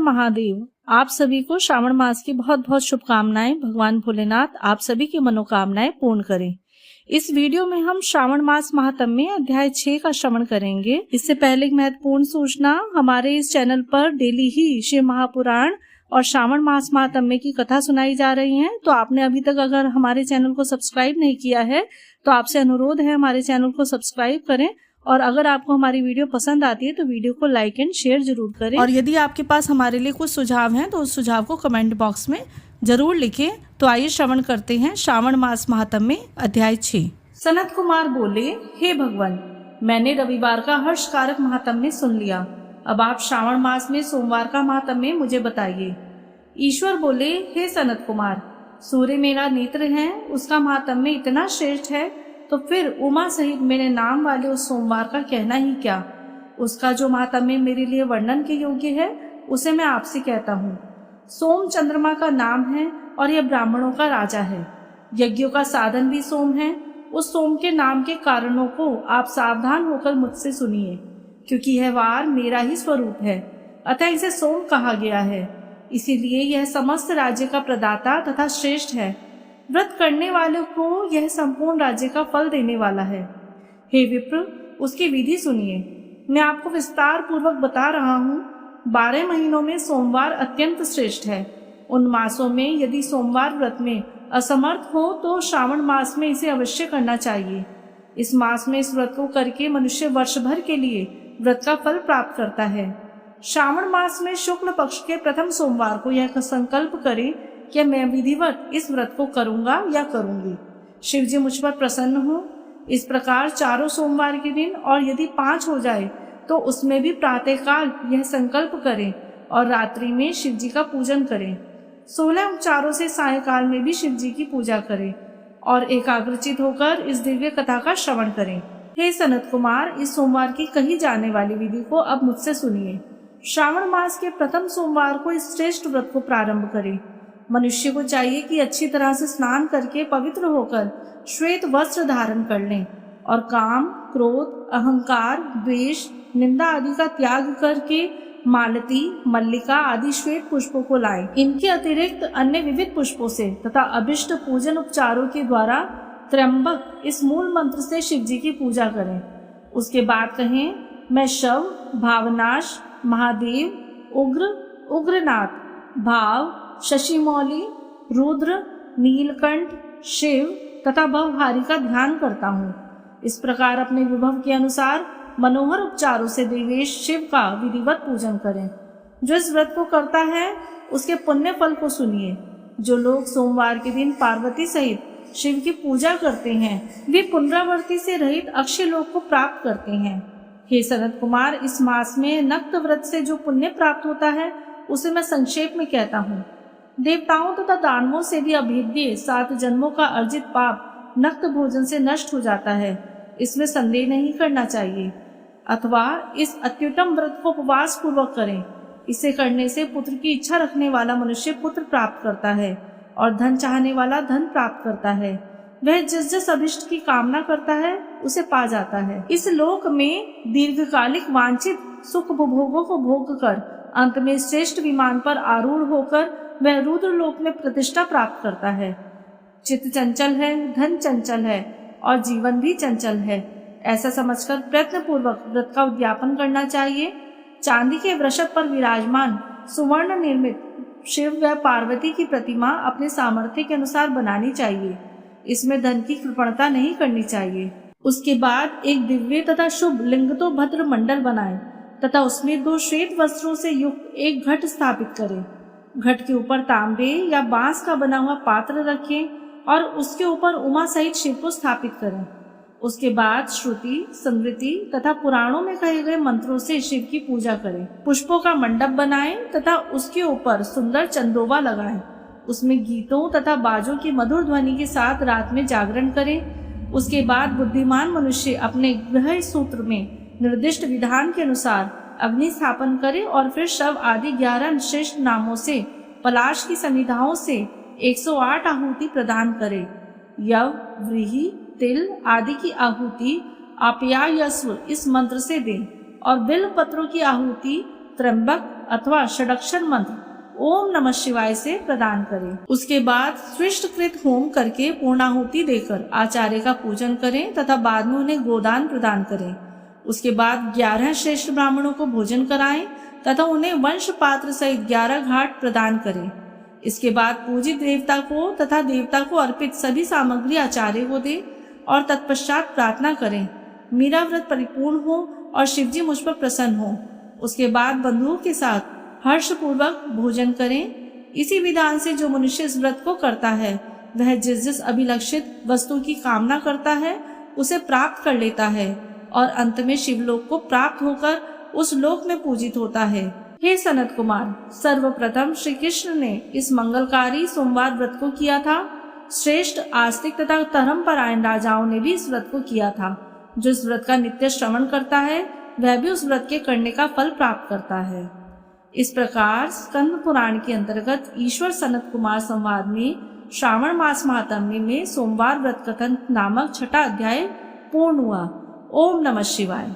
महादेव। आप सभी को श्रावण मास की बहुत बहुत शुभकामनाएं। भगवान भोलेनाथ आप सभी की मनोकामनाएं पूर्ण करें। इस वीडियो में हम श्रावण मास महात्म्य अध्याय 6 का श्रवण करेंगे। इससे पहले एक महत्वपूर्ण सूचना, हमारे इस चैनल पर डेली ही शिव महापुराण और श्रावण मास महात्म्य की कथा सुनाई जा रही है। तो आपने अभी तक अगर हमारे चैनल को सब्सक्राइब नहीं किया है तो आपसे अनुरोध है हमारे चैनल को सब्सक्राइब करें, और अगर आपको हमारी वीडियो पसंद आती है तो वीडियो को लाइक एंड शेयर जरूर करें। और यदि आपके पास हमारे लिए कुछ सुझाव हैं तो उस सुझाव को कमेंट बॉक्स में जरूर लिखें। तो आइए श्रवण करते हैं श्रावण मास महात्म्य अध्याय 6। सनत कुमार बोले, हे भगवान, मैंने रविवार का हर्षकारक महात्म्य सुन लिया। अब आप श्रावण मास में सोमवार का महात्म्य मुझे बताइए। ईश्वर बोले, हे सनत कुमार, सूर्य मेरा नेत्र है, उसका महात्म्य इतना श्रेष्ठ है तो फिर उमा सहित मेरे नाम वाले उस सोमवार का कहना ही क्या। उसका जो महात्म्य मेरे लिए वर्णन के योग्य है उसे मैं आपसे कहता हूँ। सोम चंद्रमा का नाम है और यह ब्राह्मणों का राजा है। यज्ञों का साधन भी सोम है। उस सोम के नाम के कारणों को आप सावधान होकर मुझसे सुनिए, क्योंकि यह वार मेरा ही स्वरूप है, अतः इसे सोम कहा गया है। इसीलिए यह समस्त राज्य का प्रदाता तथा श्रेष्ठ है। व्रत करने वालों को यह संपूर्ण राज्य का फल देने वाला है। हे विप्र, उसकी विधि सुनिए। मैं आपको विस्तार पूर्वक बता रहा हूँ। 12 महीनों में सोमवार अत्यंत श्रेष्ठ है। उन मासों में यदि सोमवार व्रत में असमर्थ हो तो श्रावण मास में इसे अवश्य करना चाहिए। इस मास में इस व्रत को करके मनुष्य वर्ष भर के लिए व्रत का फल प्राप्त करता है। श्रावण मास में शुक्ल पक्ष के प्रथम सोमवार को यह संकल्प करे कि मैं विधिवत इस व्रत को करूंगा या करूंगी। शिव जी मुझ पर प्रसन्न हो। इस प्रकार चारों सोमवार के दिन, और यदि 5 हो जाए तो उसमें भी प्रातःकाल यह संकल्प करें और रात्रि में शिव जी का पूजन करें। 16 उपचारों से सायंकाल में भी शिव जी की पूजा करें और एकाग्रचित होकर इस दिव्य कथा का श्रवण करें। हे सनत कुमार, इस सोमवार की कही जाने वाली विधि को अब मुझसे सुनिए। श्रावण मास के प्रथम सोमवार को इस श्रेष्ठ व्रत को प्रारंभ करें। मनुष्य को चाहिए कि अच्छी तरह से स्नान करके पवित्र होकर श्वेत वस्त्र धारण कर लें और काम, क्रोध, अहंकार, द्वेष, निंदा आदि का त्याग करके मालती, मल्लिका आदि श्वेत पुष्पों को लाएं। इनके अतिरिक्त अन्य विविध पुष्पों से तथा अभिष्ट पूजन उपचारों के द्वारा त्र्यंबक इस मूल मंत्र से शिव जी की पूजा करें। उसके बाद कहें, मैं शव, भावनाश, महादेव, उग्र, उग्रनाथ, भाव, शशिमौली, रुद्र, नीलकंठ, शिव तथा भवहारी का ध्यान करता हूँ। इस प्रकार अपने विभव के अनुसार मनोहर उपचारों से देवेश शिव का विधिवत पूजन करें। जो इस व्रत को करता है उसके पुण्य फल को सुनिए। जो लोग सोमवार के दिन पार्वती सहित शिव की पूजा करते हैं वे पुनरावृत्ति से रहित अक्षय लोक को प्राप्त करते हैं। हे सनत कुमार, इस मास में नक्त व्रत से जो पुण्य प्राप्त होता है उसे मैं संक्षेप में कहता हूँ। देवताओं तथा दानवों से भी अभेद्य 7 जन्मों का अर्जित पाप नक्त भोजन से नष्ट हो जाता है, इसमें संदेह नहीं करना चाहिए। अथवा इस अत्युत्तम व्रत को उपवास पूर्वक करें। इसे करने से पुत्र की इच्छा रखने वाला मनुष्य पुत्र प्राप्त करता है और धन चाहने वाला धन प्राप्त करता है। वह जिस जिस अभिष्ट की कामना करता है उसे पा जाता है। इस लोक में दीर्घकालिक वांछित सुख उपभोगों को भोग कर अंत में श्रेष्ठ विमान पर आरूढ़ होकर वह रुद्र लोक में प्रतिष्ठा प्राप्त करता है। चित्त चंचल है, धन चंचल है और जीवन भी चंचल है, ऐसा समझकर प्रयत्न पूर्वक व्रत का उद्यापन करना चाहिए। चांदी के वृषभ पर विराजमान सुवर्ण निर्मित शिव व पार्वती की प्रतिमा अपने सामर्थ्य के अनुसार बनानी चाहिए। इसमें धन की कृपणता नहीं करनी चाहिए। उसके बाद एक दिव्य तथा शुभ लिंगतो भद्र मंडल बनाएं तथा उसमें 2 श्वेत वस्त्रों से युक्त एक घट स्थापित करें। घट के ऊपर तांबे या बांस का बना हुआ पात्र रखें और उसके ऊपर उमा सहित शिव को स्थापित करें। उसके बाद श्रुति, स्मृति तथा पुराणों में कहे गए मंत्रों से शिव की पूजा करें। पुष्पों का मंडप बनाएं तथा उसके ऊपर सुंदर चंदोबा लगाएं। उसमें गीतों तथा बाजों की मधुर ध्वनि के साथ रात में जागरण करें। उसके बाद बुद्धिमान मनुष्य अपने गृह सूत्र में निर्दिष्ट विधान के अनुसार अग्नि स्थापन करे और फिर शव आदि 11 श्रेष्ठ नामों से पलाश की समिधाओं से 108 आहुति प्रदान करे। यव, व्रीहि, तिल आदि की आहुति आप्यायस्व इस मंत्र से दें और बिल्व पत्रों की आहुति त्र्यंबक, अथवा षडक्षर मंत्र ओम नमः शिवाय से प्रदान करें। उसके बाद सृष्टकृत होम करके पूर्णाहुति देकर आचार्य का पूजन करें तथा बाद में उन्हें गोदान प्रदान करें। उसके बाद 11 श्रेष्ठ ब्राह्मणों को भोजन कराएं तथा उन्हें वंश पात्र सहित 11 घाट प्रदान करें। इसके बाद पूजित देवता को तथा देवता को अर्पित सभी सामग्री आचार्य को दे और तत्पश्चात प्रार्थना करें मेरा व्रत परिपूर्ण हो और शिवजी मुझ पर प्रसन्न हो। उसके बाद बंधुओं के साथ हर्षपूर्वक भोजन करें। इसी विधान से जो मनुष्य इस व्रत को करता है वह जिस जिस अभिलक्षित वस्तु की कामना करता है उसे प्राप्त कर लेता है और अंत में शिवलोक को प्राप्त होकर उस लोक में पूजित होता है। हे सनत कुमार, सर्वप्रथम श्री कृष्ण ने इस मंगलकारी सोमवार व्रत को किया था। श्रेष्ठ आस्तिक तथा धर्मपरायण राजाओं ने भी इस व्रत को किया था। जो इस व्रत का नित्य श्रवण करता है वह भी उस व्रत के करने का फल प्राप्त करता है। इस प्रकार स्कंद पुराण के अंतर्गत ईश्वर सनत कुमार संवाद में श्रावण मास महात्म्य में सोमवार व्रत कथन नामक 6वां अध्याय पूर्ण हुआ। ओम नमः शिवाय।